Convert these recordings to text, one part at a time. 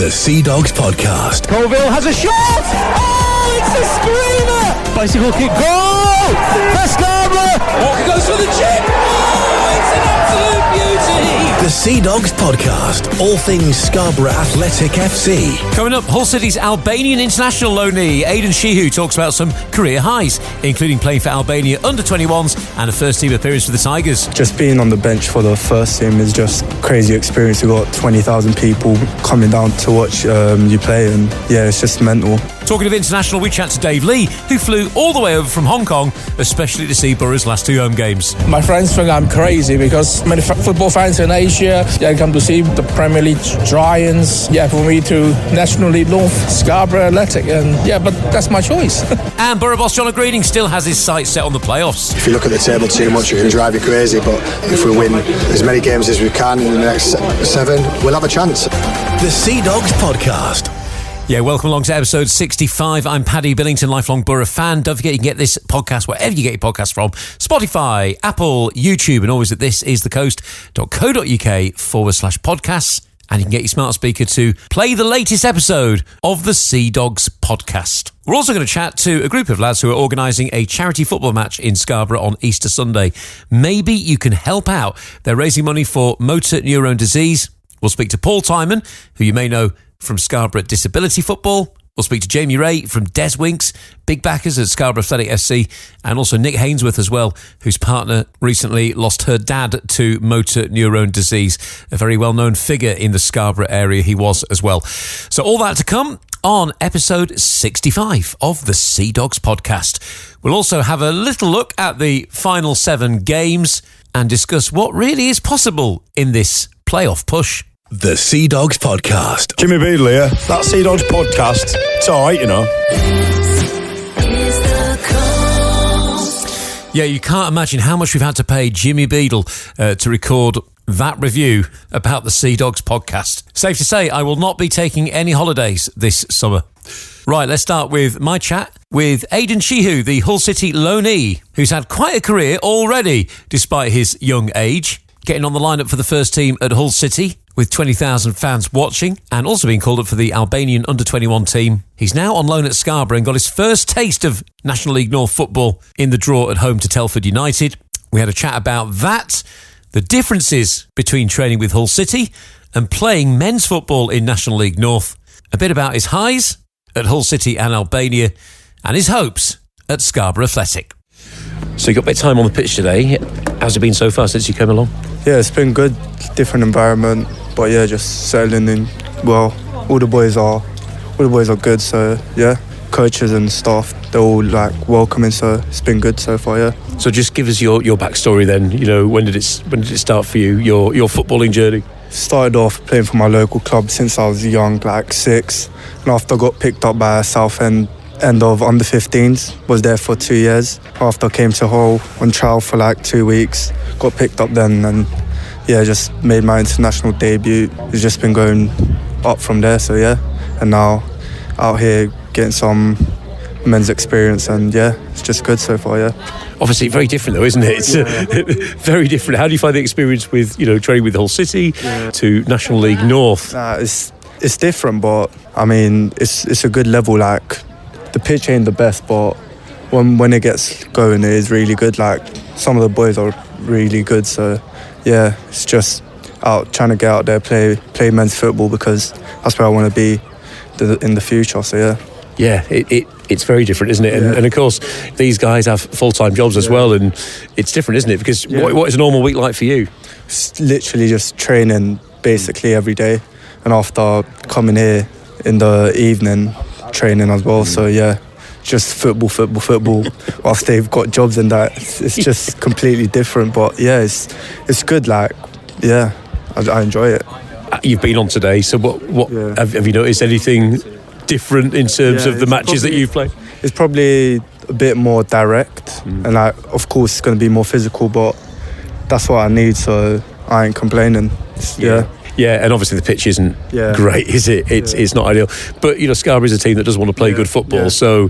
The Seadogs Podcast. Colville has a shot! Oh, it's a screamer! Bicycle kick, goal! For Scarborough! Walker goes for the chip! Oh, it's an absolute beauty! The Seadogs Podcast. All things Scarborough Athletic FC. Coming up, Hull City's Albanian international loanee Aidan Shehu talks about some career highs, including playing for Albania under-21s and a first-team appearance for the Tigers. Just being on the bench for the first team is just crazy experience. We've got 20,000 people coming down to watch you play, and yeah, it's just mental. Talking of international, we chat to Dave Lee, who flew all the way over from Hong Kong, especially to see Boro's last two home games. My friends think I'm crazy because many football fans in Asia, they come to see the Premier League giants. Yeah, for me to National League North, Scarborough Athletic, and yeah, but that's my choice. And Boro boss Jono Greening still has his sights set on the playoffs. If you look at the table too much, it can drive you crazy, but if we win as many games as we can in the next 7, we'll have a chance. The Seadogs Podcast. Yeah, welcome along to episode 65. I'm Paddy Billington, lifelong Boro fan. Don't forget you can get this podcast wherever you get your podcast from. Spotify, Apple, YouTube, and always at thisisthecoast.co.uk/podcasts. And you can get your smart speaker to play the latest episode of the Seadogs Podcast. We're also going to chat to a group of lads who are organising a charity football match in Scarborough on Easter Sunday. Maybe you can help out. They're raising money for motor neurone disease. We'll speak to Paul Timon, who you may know from Scarborough Disability Football. We'll speak to Jamie Ray from Des Winks, big backers at Scarborough Athletic FC, and also Nick Hainsworth as well, whose partner recently lost her dad to motor neurone disease. A very well-known figure in the Scarborough area he was as well. So all that to come on episode 65 of the Seadogs Podcast. We'll also have a little look at the final 7 games and discuss what really is possible in this playoff push. The Seadogs Podcast. Jimmy Beadle here. That Seadogs Podcast, it's alright, you know. Yeah, you can't imagine how much we've had to pay Jimmy Beadle to record that review about the Seadogs Podcast. Safe to say, I will not be taking any holidays this summer. Right, let's start with my chat with Aidan Shehu, the Hull City loanee, who's had quite a career already, despite his young age. Getting on the lineup for the first team at Hull City, with 20,000 fans watching, and also being called up for the Albanian under-21 team. He's now on loan at Scarborough and got his first taste of National League North football in the draw at home to Telford United. We had a chat about that, the differences between training with Hull City and playing men's football in National League North, a bit about his highs at Hull City and Albania, and his hopes at Scarborough Athletic. So you got a bit of time on the pitch today. How's it been so far since you came along? Yeah, it's been good, different environment, but yeah, just settling in well. All the boys are good, so yeah. Coaches and staff, they're all like welcoming, so it's been good so far, yeah. So just give us your backstory then. You know, when did it start for you, your footballing journey? Started off playing for my local club since I was young, like 6, and after I got picked up by Southend end of under-15s, was there for 2 years. After I came to Hull on trial for like 2 weeks, got picked up then, and yeah, just made my international debut. It's just been going up from there, so yeah. And now out here getting some men's experience, and yeah, it's just good so far, yeah. Obviously very different though, isn't it? It's very different. How do you find the experience with, you know, training with Hull City to National League North? It's different, but I mean, it's a good level. Like, the pitch ain't the best, but when it gets going, it is really good. Like, some of the boys are really good, so yeah, it's just trying to get out there, play men's football, because that's where I want to be in the future. So yeah. Yeah, it's very different, isn't it? Yeah. And of course, these guys have full-time jobs as well, and it's different, isn't it? Because what is a normal week like for you? It's literally just training basically every day, and after coming here in the evening, training as well. So yeah, just football. Whilst they've got jobs and that, it's just completely different. But yeah, it's good. Like, yeah, I enjoy it. You've been on today, so what have you noticed anything different in terms of the matches that you've played? It's probably a bit more direct, and like, of course, it's going to be more physical, but that's what I need, so I ain't complaining. Yeah, and obviously the pitch isn't great, is it? It's not ideal. But, you know, Scarborough is a team that does want to play good football, so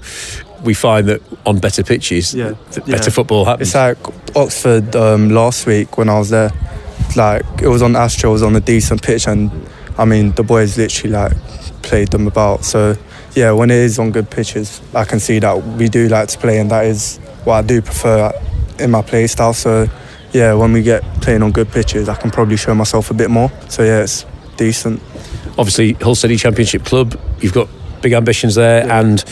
we find that on better pitches, better football happens. It's like Oxford last week when I was there. Like, it was on Astro, it was on a decent pitch, and I mean, the boys literally like played them about. So yeah, when it is on good pitches, I can see that we do like to play, and that is what I do prefer in my play style. So yeah, when we get playing on good pitches, I can probably show myself a bit more. So yeah, it's decent. Obviously, Hull City Championship club, you've got big ambitions there, and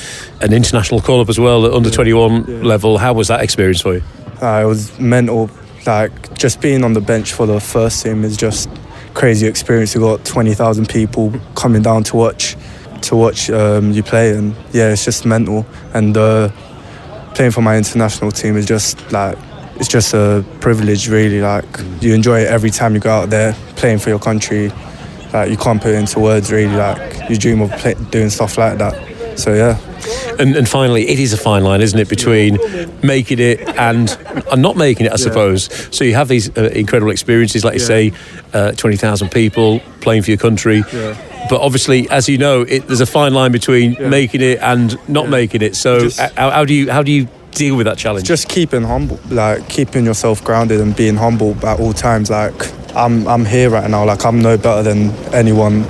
an international call-up as well at under 21 level. How was that experience for you? It was mental. Like, just being on the bench for the first team is just crazy experience. You got 20,000 people coming down to watch you play, and yeah, it's just mental. And playing for my international team is just like, it's just a privilege, really. Like, you enjoy it every time you go out there playing for your country. Like, you can't put it into words, really. Like, you dream of doing stuff like that. So yeah. And finally, it is a fine line, isn't it, between making it and not making it, I suppose. So you have these incredible experiences, like you say, 20,000 people playing for your country. But obviously, as you know, there's a fine line between making it and not making it. So how do you deal with that challenge? Just keeping humble, like keeping yourself grounded and being humble at all times. Like, I'm here right now. Like, I'm no better than anyone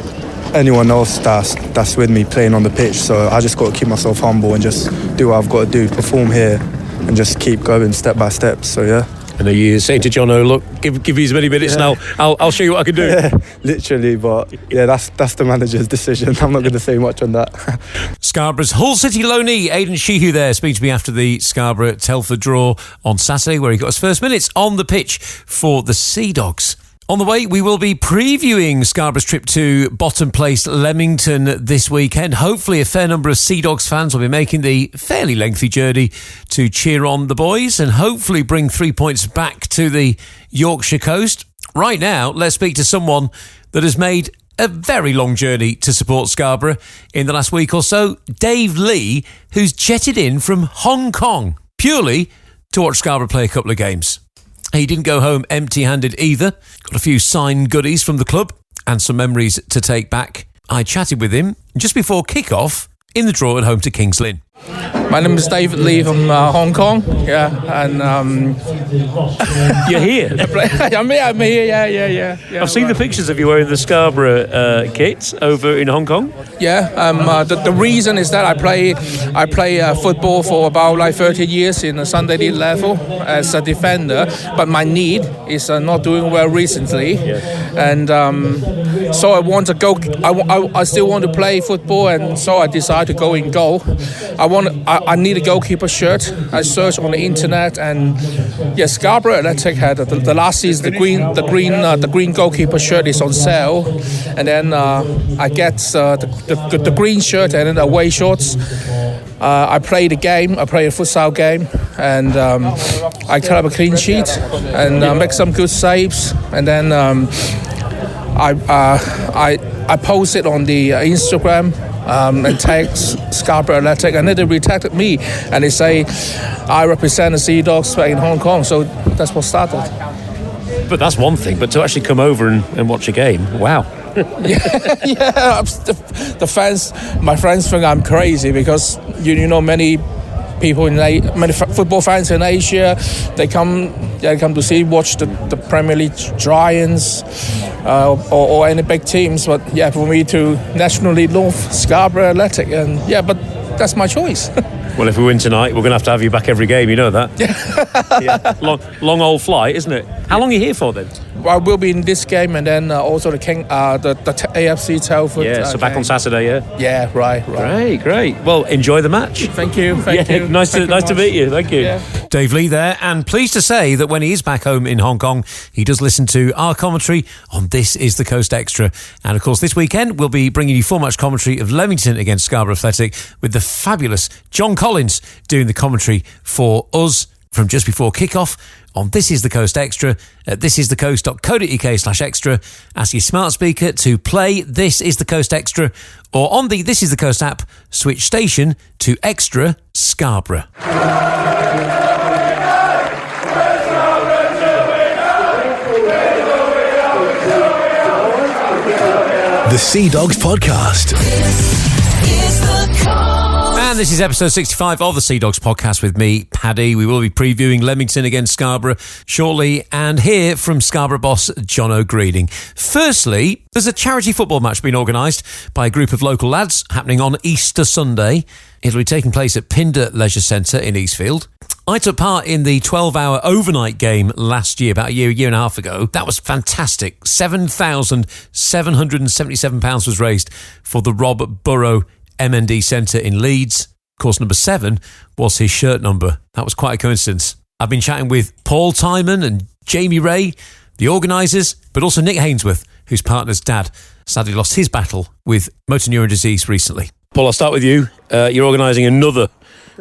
else that's with me playing on the pitch. So I just got to keep myself humble and just do what I've got to do, perform here, and just keep going step by step. So yeah. And are you saying to Jono, look, give me as many minutes and I'll show you what I can do? Yeah, literally. But yeah, that's the manager's decision. I'm not going to say much on that. Scarborough's Hull City loanee Aidan Shehu there, speaking to me after the Scarborough-Telford draw on Saturday, where he got his first minutes on the pitch for the Seadogs. On the way, we will be previewing Scarborough's trip to bottom-placed Leamington this weekend. Hopefully, a fair number of Seadogs fans will be making the fairly lengthy journey to cheer on the boys and hopefully bring 3 points back to the Yorkshire coast. Right now, let's speak to someone that has made a very long journey to support Scarborough in the last week or so. Dave Lee, who's jetted in from Hong Kong purely to watch Scarborough play a couple of games. He didn't go home empty-handed either. Got a few signed goodies from the club and some memories to take back. I chatted with him just before kick-off in the draw at home to Kings Lynn. My name is David Lee from Hong Kong. Yeah, and you're here. I'm here. Yeah. I've seen the pictures of you wearing the Scarborough kit over in Hong Kong. Yeah. The reason is that I play football for about like 30 years in the Sunday League level as a defender, but my knee is not doing well recently, and so I want to go. I still want to play football, and so I decided to go in goal. I need a goalkeeper shirt. I searched on the internet, and Scarborough Athletic had the last season the green goalkeeper shirt is on sale, and then I get the green shirt and then the away shorts. I play the game. I play a futsal game, and I cut up a clean sheet and make some good saves, and then I post it on the Instagram. And tagged Scarborough Athletic, and then they retagged me, and they say I represent the Seadogs in Hong Kong. So that's what started. But that's one thing. But to actually come over and watch a game, wow. The fans, my friends think I'm crazy because you know many people many football fans in Asia, they come to watch the Premier League giants or any big teams. But for me to National League North, Scarborough Athletic, and but that's my choice. Well, if we win tonight, we're going to have you back every game. You know that. Long old flight, isn't it? How long are you here for then? I will be in this game, and then also the AFC Telford. So back on Saturday, Yeah, right. Great. Well, enjoy the match. Thank you. Nice to meet you. Thank you. Yeah. Dave Lee there, and pleased to say that when he is back home in Hong Kong, he does listen to our commentary on This Is the Coast Extra. And of course, this weekend, we'll be bringing you full match commentary of Leamington against Scarborough Athletic with the fabulous John Collins doing the commentary for us from just before kick-off on This Is the Coast Extra at thisisthecoast.co.uk/extra. Ask your smart speaker to play This Is the Coast Extra, or on the This Is the Coast app, switch station to Extra Scarborough. The Seadogs Podcast. And And this is episode 65 of the Seadogs podcast with me, Paddy. We will be previewing Leamington against Scarborough shortly, and hear from Scarborough boss Jono Greening. Firstly, there's a charity football match being organised by a group of local lads happening on Easter Sunday. It'll be taking place at Pindar Leisure Centre in Eastfield. I took part in the 12-hour overnight game last year, about a year and a half ago. That was fantastic. £7,777 was raised for the Boro MND Centre in Leeds. Of course, number 7 was his shirt number. That was quite a coincidence. I've been chatting with Paul Timon and Jamie Ray, the organisers, but also Nick Hainsworth, whose partner's dad sadly lost his battle with motor neuron disease recently. Paul, I'll start with you. You're organising another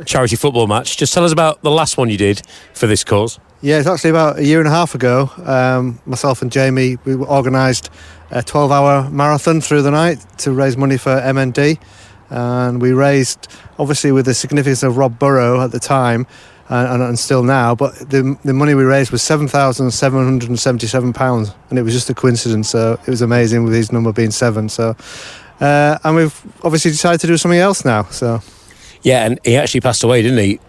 charity football match. Just tell us about the last one you did for this cause. Yeah, it's actually about a year and a half ago. Myself and Jamie, we organised a 12-hour marathon through the night to raise money for MND. And we raised, obviously with the significance of Boro at the time, and still now, but the money we raised was £7,777, and it was just a coincidence, so it was amazing with his number being 7. So, and we've obviously decided to do something else now. So. Yeah, and he actually passed away, didn't he?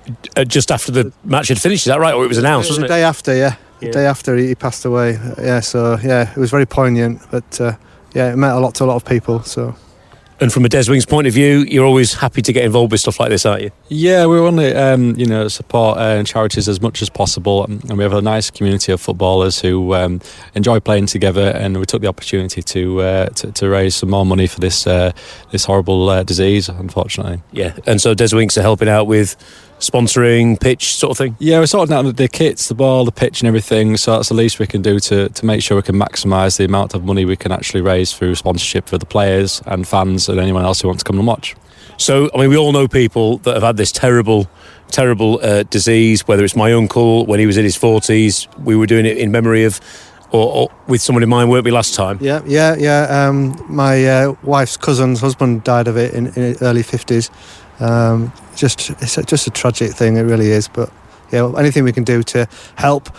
Just after the match had finished, is that right? Or it was announced, wasn't it? The day after, yeah. The day after he passed away. Yeah, so yeah, it was very poignant, but yeah, it meant a lot to a lot of people, so. And from a Des Wings point of view, you're always happy to get involved with stuff like this, aren't you? Yeah, we want to, support charities as much as possible, and we have a nice community of footballers who enjoy playing together. And we took the opportunity to raise some more money for this horrible disease, unfortunately. Yeah, and so Des Wings are helping out with sponsoring, pitch sort of thing? Yeah, we're sorting out the kits, the ball, the pitch and everything, so that's the least we can do to make sure we can maximise the amount of money we can actually raise through sponsorship for the players and fans and anyone else who wants to come and watch. So, I mean, we all know people that have had this terrible disease, whether it's my uncle when he was in his 40s, we were doing it in memory of, or with someone in mind, weren't we, last time? Yeah. My wife's cousin's husband died of it in early 50s. It's just a tragic thing, it really is. But yeah, anything we can do to help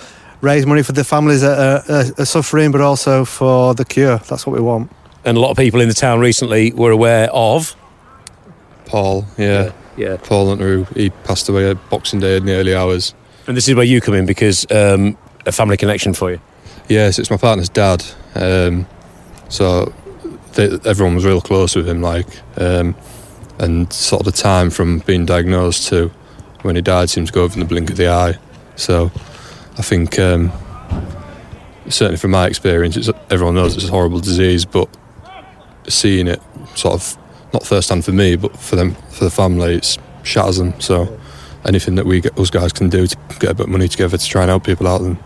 raise money for the families that are suffering, but also for the cure. That's what we want. And a lot of people in the town recently were aware of Paul. Yeah. Paul Hunter, he passed away at Boxing Day in the early hours. And this is where you come in, because a family connection for you. Yes, it's my partner's dad. So everyone was real close with him, and sort of the time from being diagnosed to when he died seems to go over in the blink of the eye. So I think, certainly from my experience, everyone knows it's a horrible disease, but seeing it sort of, not first hand for me, but for them, for the family, it shatters them. So anything that us guys can do to get a bit of money together to try and help people out, then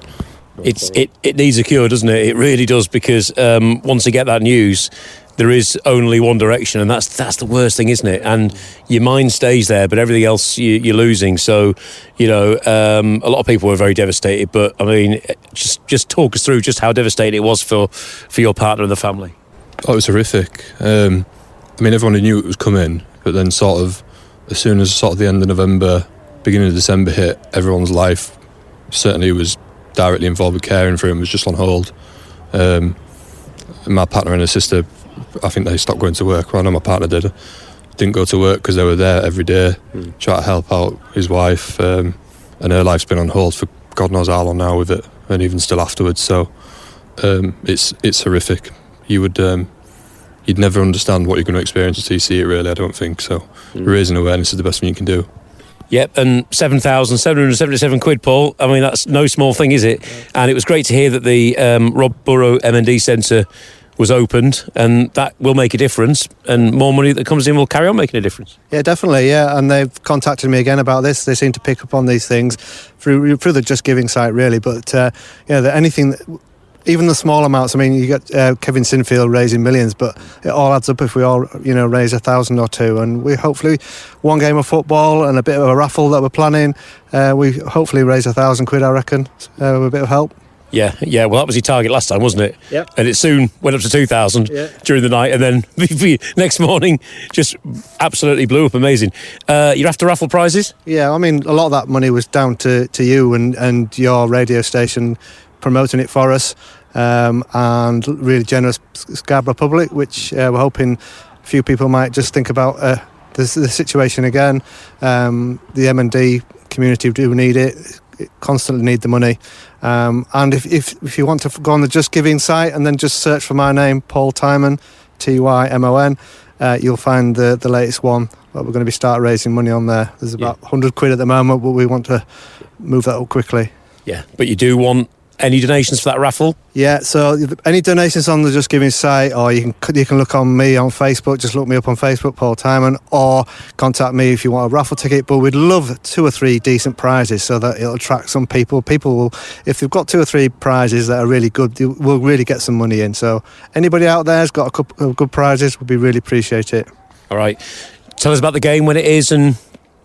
it needs a cure, doesn't it? It really does, because once you get that news, there is only one direction, and that's the worst thing, isn't it? And your mind stays there, but everything else you're losing. So, a lot of people were very devastated. But I mean, just talk us through just how devastating it was for your partner and the family. Oh, it was horrific. I mean, everyone knew it was coming, but then sort of as soon as sort of the end of November, beginning of December hit, everyone's life certainly was directly involved with caring for him was just on hold. My partner and her sister, I think they stopped going to work. Well, I know my partner didn't go to work because they were there every day, trying to help out his wife, and her life's been on hold for God knows how long now with it, and even still afterwards. So it's horrific. You'd never understand what you're going to experience until you see it, really, I don't think. So raising awareness is the best thing you can do. Yep, and £7,777, Paul. I mean, that's no small thing, is it? And it was great to hear that the Boro MND Centre was opened, and that will make a difference, and more money that comes in will carry on making a difference. Yeah, definitely, yeah, and they've contacted me again about this. They seem to pick up on these things through the Just Giving site, really, but anything, even the small amounts. I mean, you got Kevin Sinfield raising millions, but it all adds up if we all, raise 1,000 or two, and we hopefully one game of football and a bit of a raffle that we're planning, we hopefully raise £1,000, I reckon, with a bit of help. Yeah. Well, that was your target last time, wasn't it? Yep. And it soon went up to 2,000 during the night, and then next morning just absolutely blew up. Amazing. You're after raffle prizes? Yeah, I mean, a lot of that money was down to you and your radio station promoting it for us, and really generous Scarborough public, which we're hoping a few people might just think about the situation again. The M&D community do need it, constantly need the money. And if you want to go on the Just Giving site and then just search for my name, Paul Tymon, Tymon, you'll find the latest one. But we're going to start raising money on there. There's about 100 quid at the moment, but we want to move that up quickly. Yeah, but you do want any donations for that raffle? Yeah, so any donations on the Just Giving site, or you can look on me on Facebook, just look me up on Facebook, Paul Tymon, or contact me if you want a raffle ticket. But we'd love 2 or 3 decent prizes so that it'll attract some people. People will, if they've got 2 or 3 prizes that are really good, we'll really get some money in. So anybody out there has got a couple of good prizes, would be really appreciate it. All right. Tell us about the game, when it is and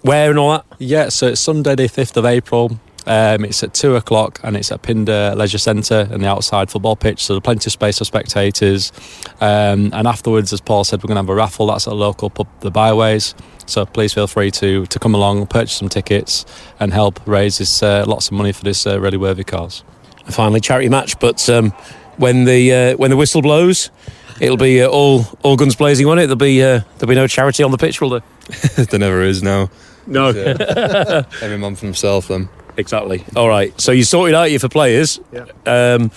where and all that. Yeah, so it's Sunday the 5th of April. It's at 2 o'clock and it's at Pinder Leisure Centre in the outside football pitch, so there's plenty of space for spectators. And afterwards, as Paul said, we're going to have a raffle. That's at a local pub, the Byways. So please feel free to come along, purchase some tickets and help raise this, lots of money for this really worthy cause. And finally, charity match, but when the whistle blows, it'll be all guns blazing, won't it? There'll be no charity on the pitch, will there? There never is now. No. Every man for himself then. Exactly. All right. So you sorted out for players, and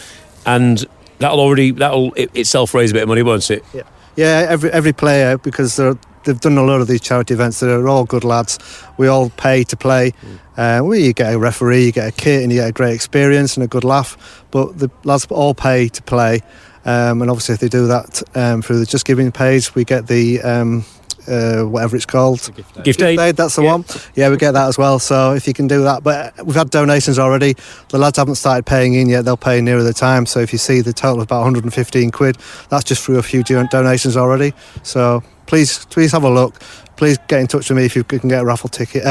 that'll itself raise a bit of money, won't it? Yeah. Yeah. Every player, because they've done a lot of these charity events. They're all good lads. We all pay to play. You get a referee, you get a kit, and you get a great experience and a good laugh. But the lads all pay to play, and obviously if they do that through the Just Giving page, we get the whatever it's called, gift aid, that's the one. Yeah, we get that as well. So if you can do that, but we've had donations already. The lads haven't started paying in yet. They'll pay nearer the time. So if you see the total of about 115 quid, that's just through a few donations already. So please have a look. Please get in touch with me if you can get a raffle ticket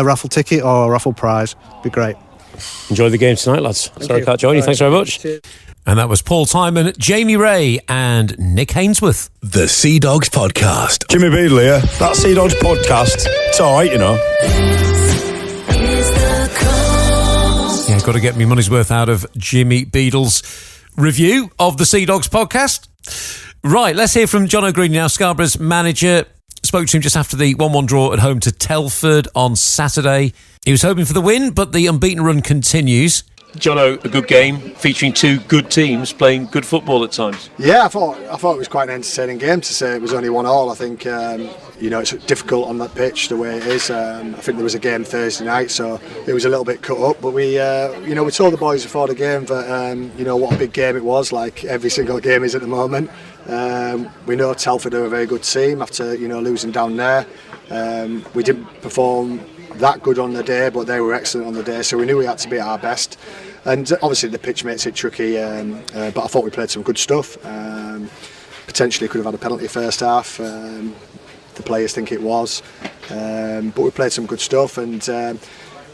or a raffle prize. It'd be great. Enjoy the game tonight, lads. Sorry I can't join you. Thanks very much. Cheers. And that was Paul Tymon, Jamie Ray and Nick Hainsworth. The Seadogs Podcast. Jimmy Beadle here. That Seadogs Podcast. It's all right, you know. Yeah, got to get me money's worth out of Jimmy Beadle's review of the Seadogs Podcast. Right, let's hear from Jono Green now, Scarborough's manager. Spoke to him just after the 1-1 draw at home to Telford on Saturday. He was hoping for the win, but the unbeaten run continues. Jono, a good game featuring 2 good teams playing good football at times. Yeah, I thought it was quite an entertaining game. To say it was only 1-1, I think it's difficult on that pitch the way it is. I think there was a game Thursday night, so it was a little bit cut up. But we told the boys before the game that what a big game it was, like every single game is at the moment. We know Telford are a very good team after losing down there. We didn't perform that good on the day, but they were excellent on the day, so we knew we had to be at our best. And obviously the pitch makes it tricky, but I thought we played some good stuff. Potentially could have had a penalty first half. The players think it was, but we played some good stuff. And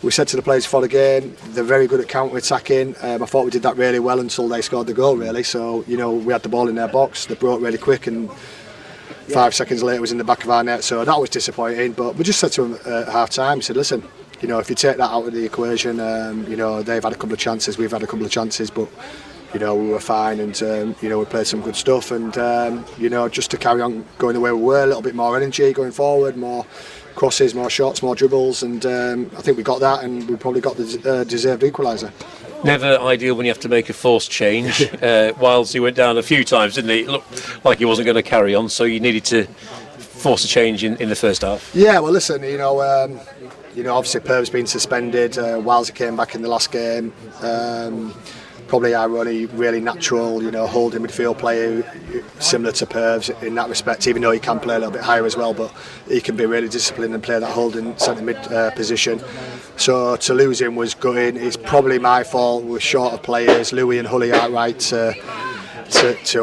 we said to the players before the game, they're very good at counter-attacking. I thought we did that really well until they scored the goal, really. So we had the ball in their box, they broke really quick, and 5 seconds later it was in the back of our net, so that was disappointing. But we just said to them at half time, we said, listen, if you take that out of the equation, they've had a couple of chances, we've had a couple of chances, but we were fine, and we played some good stuff, and just to carry on going the way we were, a little bit more energy going forward, more crosses, more shots, more dribbles, and I think we got that, and we probably got the deserved equaliser. Never ideal when you have to make a forced change. Whilst he went down a few times, didn't he? It looked like he wasn't going to carry on, so you needed to force a change in the first half. Yeah, well, listen, obviously Perv's been suspended. Wilesy came back in the last game. Probably our only really natural, holding midfield player, similar to Perv's in that respect, even though he can play a little bit higher as well, but he can be really disciplined and play that holding centre mid position. So to lose him was gutting. It's probably my fault. We're short of players. Louis and Hully aren't right to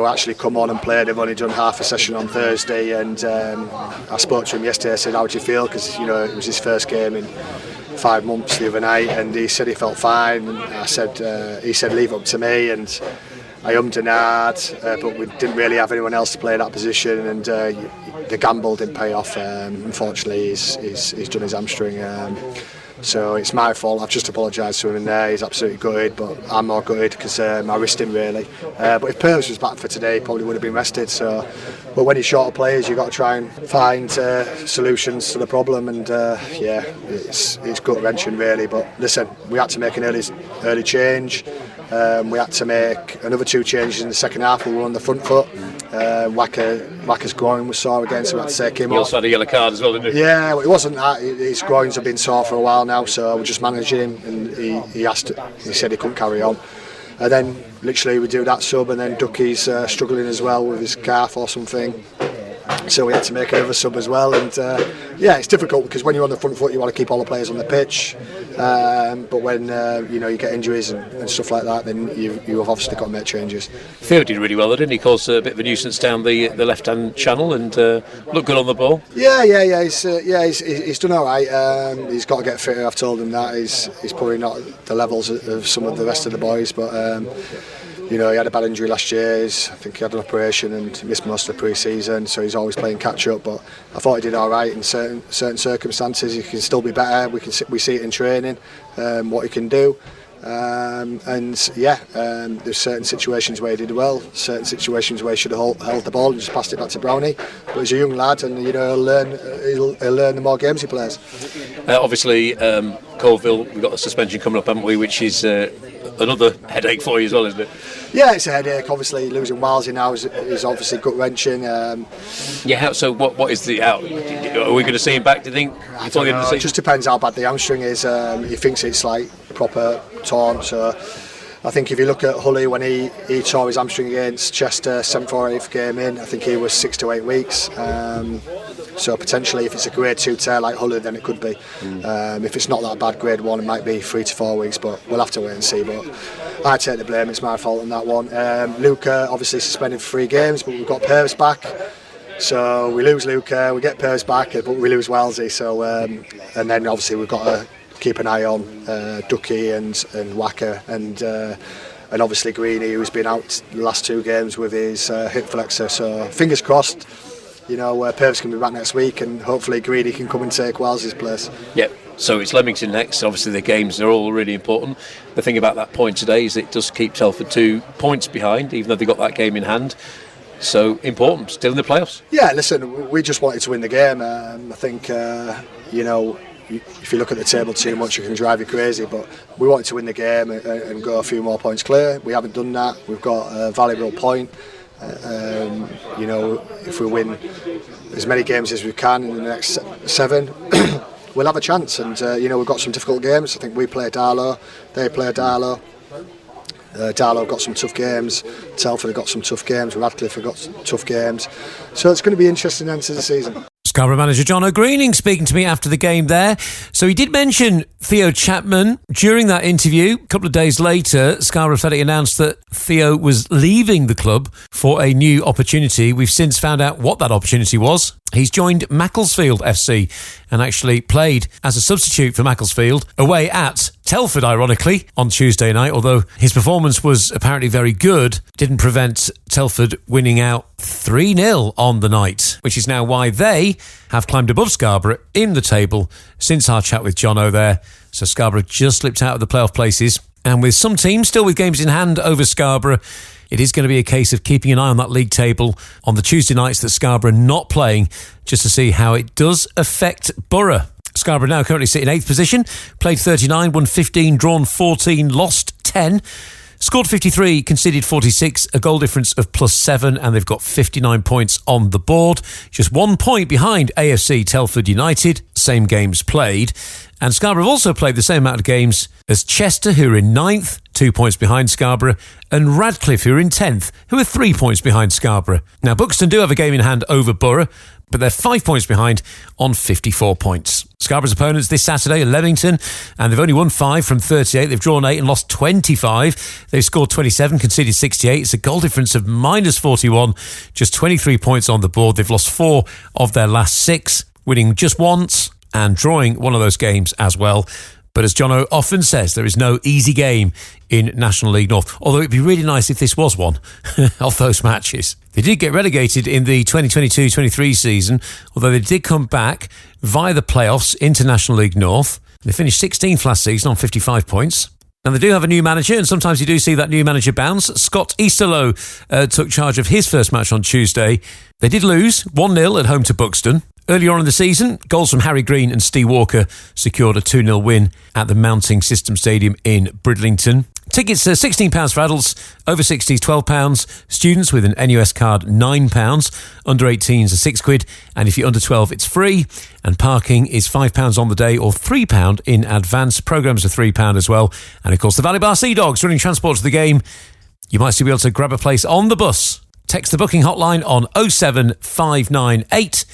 actually come on and play. They've only done half a session on Thursday, and I spoke to him yesterday. I said, how do you feel? Because it was his first game in 5 months the other night, and he said he felt fine. And I said, he said leave it up to me, and I ummed and ahed, but we didn't really have anyone else to play that position, and the gamble didn't pay off. Unfortunately, he's done his hamstring. So it's my fault. I've just apologised to him in there. He's absolutely gutted, but I'm more gutted because I risked him really. But if Purves was back for today, he probably would have been rested. So, but when you're short of players, you've got to try and find solutions to the problem. And it's gut wrenching really. But listen, we had to make an early change. We had to make another 2 changes in the second half. We were on the front foot. Wacker's groin was sore again, so we had to take him off. He also had a yellow card as well, didn't he? Yeah, well, it wasn't that. His groins have been sore for a while now, so we're just managing him. And he said he couldn't carry on. And then literally we do that sub, and then Ducky's struggling as well with his calf or something. So we had to make another sub as well, and it's difficult because when you're on the front foot you want to keep all the players on the pitch, but when you get injuries and stuff like that, then you've obviously got to make changes. Theo did really well, didn't he? Caused a bit of a nuisance down the left-hand channel and looked good on the ball. Yeah. He's done all right. He's got to get fitter. I've told him that. He's probably not the levels of some of the rest of the boys, but. He had a bad injury last year. I think he had an operation and missed most of the pre-season, so he's always playing catch-up. But I thought he did all right in certain circumstances. He can still be better. We see it in training, what he can do. There's certain situations where he did well, certain situations where he should have held the ball and just passed it back to Brownie. But he's a young lad, and he'll learn the more games he plays. Obviously, Colville, we've got a suspension coming up, haven't we? Which is another headache for you as well, isn't it? Yeah, it's a headache. Obviously, losing Walsey now is obviously gut wrenching. So what is the out? Are we going to see him back? Do you think? I don't know. It just depends how bad the hamstring is. He thinks it's like proper torn. So I think if you look at Hully when he tore his hamstring against Chester, 7th or 8th game in, I think he was 6 to 8 weeks. So potentially, if it's a grade 2 tear like Hully, then it could be. If it's not that bad, grade 1, it might be 3 to 4 weeks. But we'll have to wait and see. But I take the blame. It's my fault on that one. Luca obviously suspended for 3 games, but we've got Purves back. So we lose Luca, we get Purves back, but we lose Wellesley. So and then obviously we've got to keep an eye on Ducky and Wacker and obviously Greeny, who's been out the last 2 games with his hip flexor. So fingers crossed. Purves can be back next week, and hopefully Greedy can come and take Wellesley's place. Yep. So it's Leamington next. Obviously the games are all really important. The thing about that point today is it does keep Telford 2 points behind, even though they got that game in hand. So important, still in the playoffs. Yeah, listen, we just wanted to win the game. I think if you look at the table too much, it can drive you crazy. But we wanted to win the game and go a few more points clear. We haven't done that. We've got a valuable point. If we win as many games as we can in the next 7, we'll have a chance. And we've got some difficult games. I think we play Darlow, they play Darlow. Darlow have got some tough games. Telford have got some tough games. Radcliffe have got some tough games. So it's going to be interesting end to the season. Scarborough manager Jono Greening speaking to me after the game there. So he did mention Theo Chapman during that interview. A couple of days later, Scarborough Athletic announced that Theo was leaving the club for a new opportunity. We've since found out what that opportunity was. He's joined Macclesfield FC and actually played as a substitute for Macclesfield away at Telford, ironically, on Tuesday night, although his performance was apparently very good, didn't prevent Telford winning out 3-0 on the night, which is now why they have climbed above Scarborough in the table since our chat with Jono there. So Scarborough just slipped out of the playoff places, and with some teams still with games in hand over Scarborough, it is going to be a case of keeping an eye on that league table on the Tuesday nights that Scarborough are not playing, just to see how it does affect Boro. Scarborough now currently sit in 8th position, played 39, won 15, drawn 14, lost 10. Scored 53, conceded 46, a goal difference of +7, and they've got 59 points on the board. Just 1 point behind AFC Telford United, same games played. And Scarborough have also played the same amount of games as Chester, who are in 9th, 2 points behind Scarborough, and Radcliffe, who are in 10th, who are 3 points behind Scarborough. Now, Buxton do have a game in hand over Boro, but they're 5 points behind on 54 points. Scarborough's opponents this Saturday are Leamington, and they've only won 5 from 38. They've drawn 8 and lost 25. They've scored 27, conceded 68. It's a goal difference of -41, just 23 points on the board. They've lost 4 of their last 6, winning just once and drawing one of those games as well. But as Jono often says, there is no easy game in National League North, although it'd be really nice if this was one of those matches. They did get relegated in the 2022-23 season, although they did come back via the playoffs into National League North. They finished 16th last season on 55 points. And they do have a new manager, and sometimes you do see that new manager bounce. Scott Easterlow took charge of his first match on Tuesday. They did lose 1-0 at home to Buxton. Earlier on in the season, goals from Harry Green and Steve Walker secured a 2-0 win at the Mounting System Stadium in Bridlington. Tickets are £16 for adults, over 60s £12, students with an NUS card £9, under 18s are £6, and if you're under 12 it's free, and parking is £5 on the day or £3 in advance. Programmes are £3 as well, and of course the Valley Bar Seadogs running transport to the game. You might still be able to grab a place on the bus. Text the booking hotline on 07598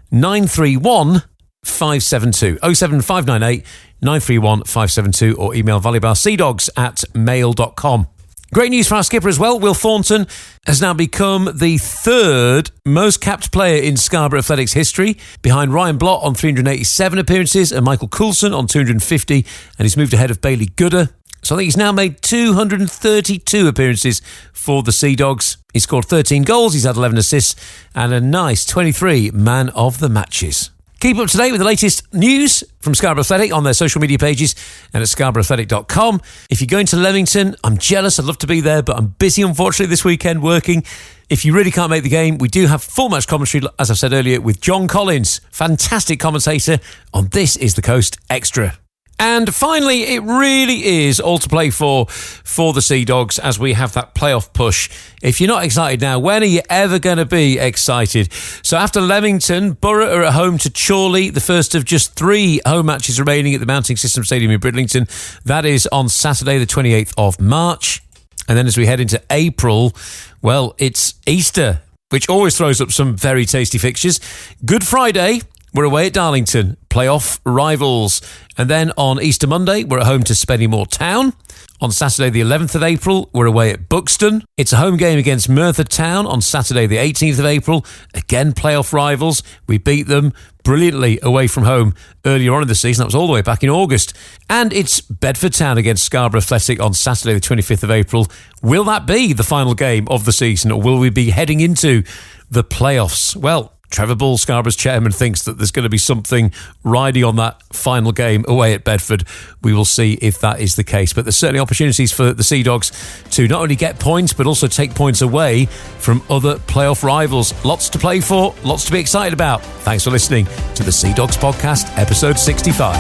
931 572 07598 931 572 or email valleybarseadogs@mail.com. Great news for our skipper as well. Will Thornton has now become the third most capped player in Scarborough Athletics history, behind Ryan Blott on 387 appearances and Michael Coulson on 250, and he's moved ahead of Bailey Gooder. So I think he's now made 232 appearances for the Seadogs. He scored 13 goals, he's had 11 assists, and a nice 23 man of the matches. Keep up to date with the latest news from Scarborough Athletic on their social media pages and at scarboroughAthletic.com. If you're going to Leamington, I'm jealous. I'd love to be there, but I'm busy, unfortunately, this weekend working. If you really can't make the game, we do have full match commentary, as I've said earlier, with John Collins, fantastic commentator on This Is the Coast Extra. And finally, it really is all to play for the Seadogs as we have that playoff push. If you're not excited now, when are you ever going to be excited? So after Leamington, Boro are at home to Chorley, the first of just 3 home matches remaining at the Mounting System Stadium in Bridlington. That is on Saturday, the 28th of March. And then as we head into April, well, it's Easter, which always throws up some very tasty fixtures. Good Friday, we're away at Darlington, playoff rivals. And then on Easter Monday, we're at home to Spennymoor Town. On Saturday, the 11th of April, we're away at Buxton. It's a home game against Merthyr Town on Saturday, the 18th of April. Again, playoff rivals. We beat them brilliantly away from home earlier on in the season. That was all the way back in August. And it's Bedford Town against Scarborough Athletic on Saturday, the 25th of April. Will that be the final game of the season, or will we be heading into the playoffs? Well, Trevor Bull, Scarborough's chairman, thinks that there's going to be something riding on that final game away at Bedford. We will see if that is the case. But there's certainly opportunities for the Seadogs to not only get points, but also take points away from other playoff rivals. Lots to play for, lots to be excited about. Thanks for listening to the Seadogs Podcast, episode 65.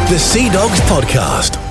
The Seadogs Podcast.